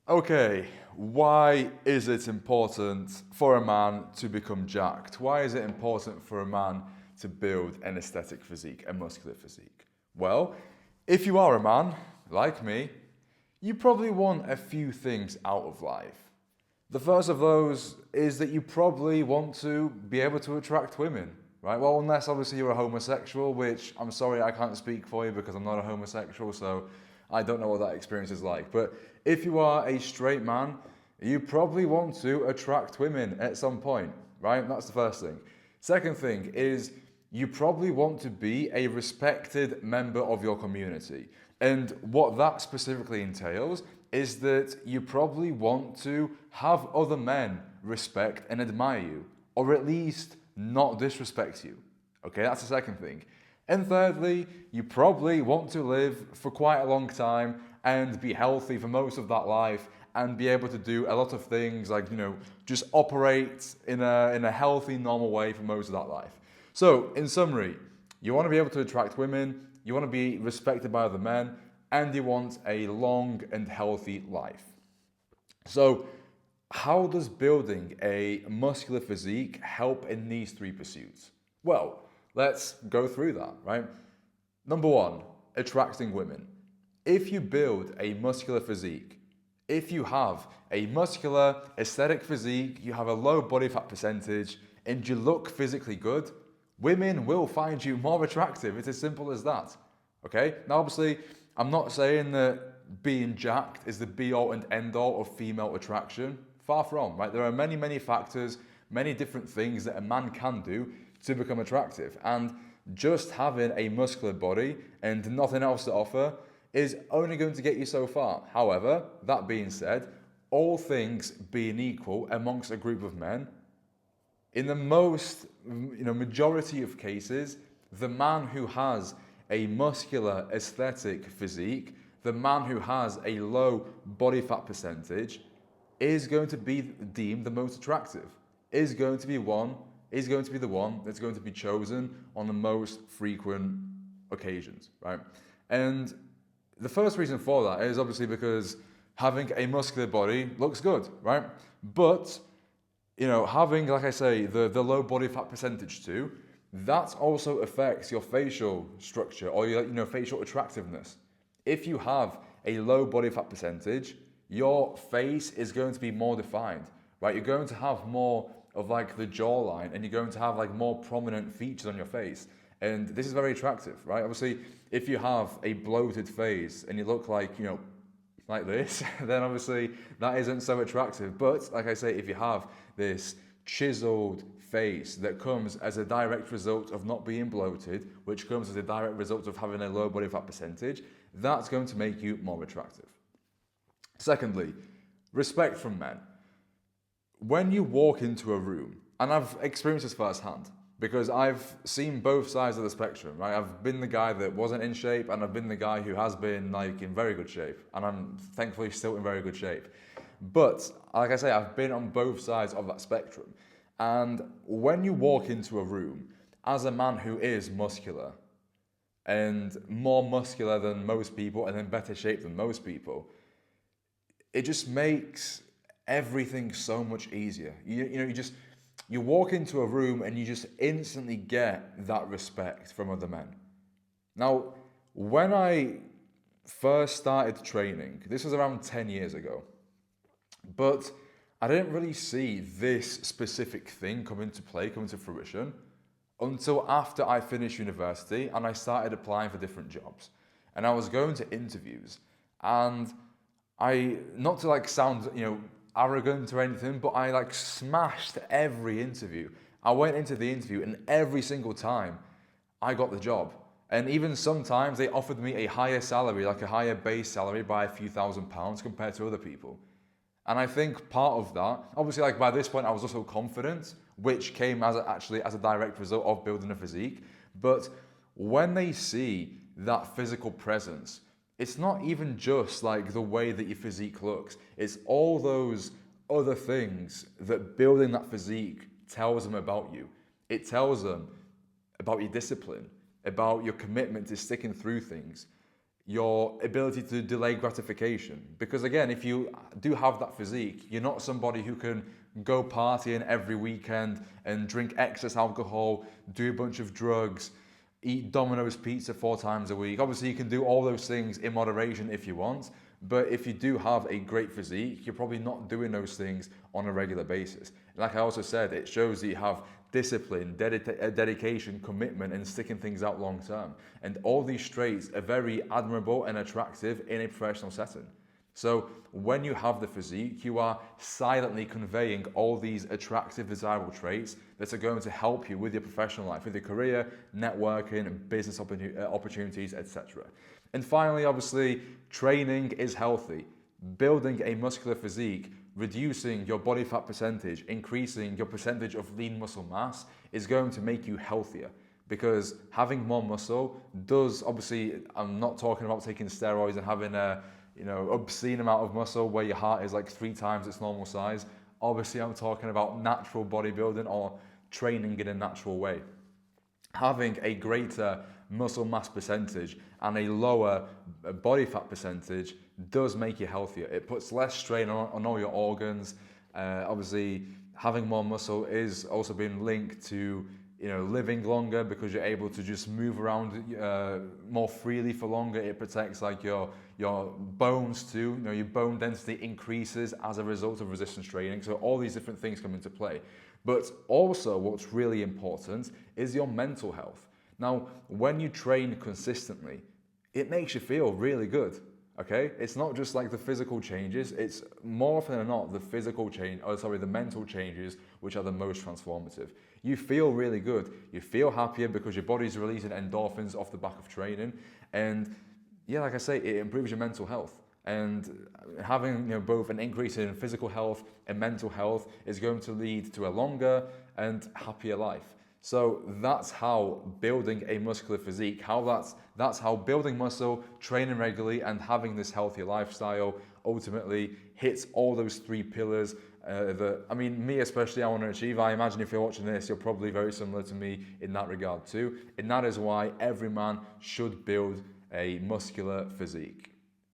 Okay, why is it important for a man to become jacked? Why is it important for a man to build an aesthetic physique, a muscular physique? Well, if you are a man, like me, you probably want a few things out of life. The first of those is that you probably want to be able to attract women, right? Well, unless obviously you're a homosexual, which I'm sorry I can't speak for you because I'm not a homosexual, so I don't know what that experience is like. But if you are a straight man, you probably want to attract women at some point, right? That's the first thing. Second thing is you probably want to be a respected member of your community. And what that specifically entails is that you probably want to have other men respect and admire you, or at least not disrespect you. Okay, that's the second thing. And thirdly, you probably want to live for quite a long time and be healthy for most of that life and be able to do a lot of things like, just operate in a healthy, normal way for most of that life. So, in summary, you want to be able to attract women, you want to be respected by other men, and you want a long and healthy life. So, how does building a muscular physique help in these three pursuits? Well, let's go through that, right? Number one, attracting women. If you build a muscular physique, if you have a muscular aesthetic physique, you have a low body fat percentage, and you look physically good, women will find you more attractive. It's as simple as that. Okay? Now, obviously, I'm not saying that being jacked is the be all and end all of female attraction. Far from, right? There are many, many factors, many different things that a man can do to become attractive. And just having a muscular body and nothing else to offer is only going to get you so far. However, that being said, all things being equal amongst a group of men, in the most, majority of cases, the man who has a muscular aesthetic physique, the man who has a low body fat percentage, is going to be deemed the most attractive, is going to be the one that's going to be chosen on the most frequent occasions, right? And the first reason for that is obviously because having a muscular body looks good, right? But, having, like I say, the low body fat percentage too, that also affects your facial structure or your facial attractiveness. If you have a low body fat percentage, your face is going to be more defined, right? You're going to have more of like the jawline and you're going to have like more prominent features on your face. And this is very attractive, right? Obviously, if you have a bloated face and you look like, like this, then obviously that isn't so attractive. But like I say, if you have this chiseled face that comes as a direct result of not being bloated, which comes as a direct result of having a low body fat percentage, that's going to make you more attractive. Secondly, respect from men. When you walk into a room, and I've experienced this firsthand, because I've seen both sides of the spectrum, right? I've been the guy that wasn't in shape, and I've been the guy who has been like in very good shape, and I'm thankfully still in very good shape. But like I say, I've been on both sides of that spectrum. And when you walk into a room as a man who is muscular, and more muscular than most people, and in better shape than most people, it just makes everything so much easier. You walk into a room and you just instantly get that respect from other men. Now, when I first started training, this was around 10 years ago, but I didn't really see this specific thing come into fruition until after I finished university and I started applying for different jobs. And I was going to interviews, and not to like sound, arrogant or anything, but I like smashed every interview. I went into the interview and every single time I got the job. And even sometimes they offered me a higher salary, like a higher base salary by a few £1,000s compared to other people. And I think part of that, obviously like by this point I was also confident, which came as a direct result of building a physique. But when they see that physical presence, it's not even just like the way that your physique looks. It's all those other things that building that physique tells them about you. It tells them about your discipline, about your commitment to sticking through things. your ability to delay gratification. Because again, if you do have that physique, you're not somebody who can go partying every weekend and drink excess alcohol, do a bunch of drugs, eat Domino's pizza 4 times a week. Obviously, you can do all those things in moderation if you want, but if you do have a great physique, you're probably not doing those things on a regular basis. Like I also said, it shows that you have discipline, dedication, commitment, and sticking things out long term. And all these traits are very admirable and attractive in a professional setting. So when you have the physique, you are silently conveying all these attractive, desirable traits that are going to help you with your professional life, with your career, networking, business opportunities, etc. And finally, obviously, training is healthy. Building a muscular physique, reducing your body fat percentage, increasing your percentage of lean muscle mass is going to make you healthier. Because having more muscle does, obviously, I'm not talking about taking steroids and having a obscene amount of muscle where your heart is like 3 times its normal size. Obviously, I'm talking about natural bodybuilding or training in a natural way. Having a greater muscle mass percentage and a lower body fat percentage does make you healthier. It puts less strain on all your organs. Obviously, having more muscle is also been linked to living longer because you're able to just move around more freely for longer. It protects like your bones too. Your bone density increases as a result of resistance training. So all these different things come into play. But also what's really important is your mental health. Now, when you train consistently, it makes you feel really good. Okay, it's not just like the physical changes, it's more often than not the mental changes which are the most transformative. You feel really good, you feel happier because your body's releasing endorphins off the back of training, and yeah, like I say, it improves your mental health. And having both an increase in physical health and mental health is going to lead to a longer and happier life. So that's how building a muscular physique, that's how building muscle, training regularly, and having this healthier lifestyle ultimately hits all those 3 pillars me especially, I want to achieve. I imagine if you're watching this, you're probably very similar to me in that regard too. And that is why every man should build a muscular physique.